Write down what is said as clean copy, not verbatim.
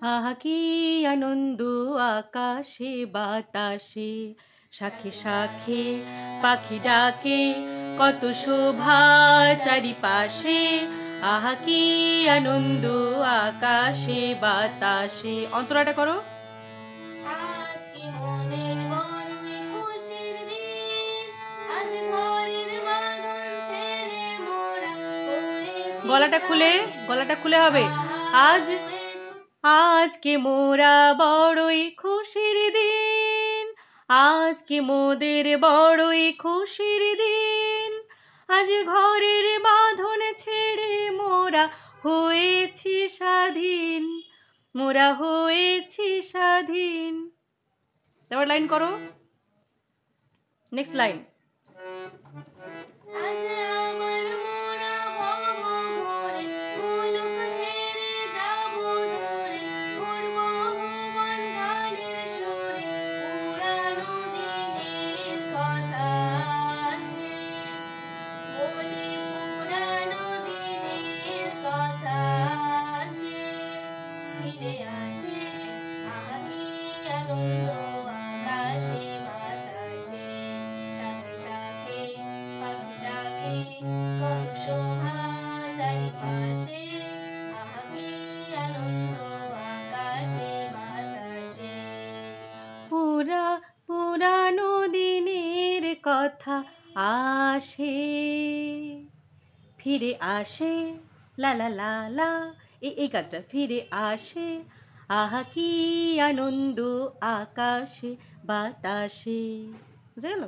আহা কি আনন্দ আকাশে বাতাসে, শাখে শাখে পাখি ডাকে, কত শোভা চারিপাশে। আহা কি আনন্দ আকাশে বাতাসে। অন্তরাটা করো। গলাটা খুলে হবে। আজকে মোরা বড়ই খুশির দিন, আজকে মোদের বড়ই খুশির দিন। আজ ঘরের বাঁধন ছেড়ে মোরা হয়েছি স্বাধীন, মোরা হয়েছি স্বাধীন। তারপর লাইন করো, নেক্সট লাইন। পুরানো দিনের কথা আসে, ফিরে আসে, লা লা লা লা, এই কাজটা, ফিরে আসে। আহা কি আনন্দ আকাশে বাতাসে। বুঝে গেল?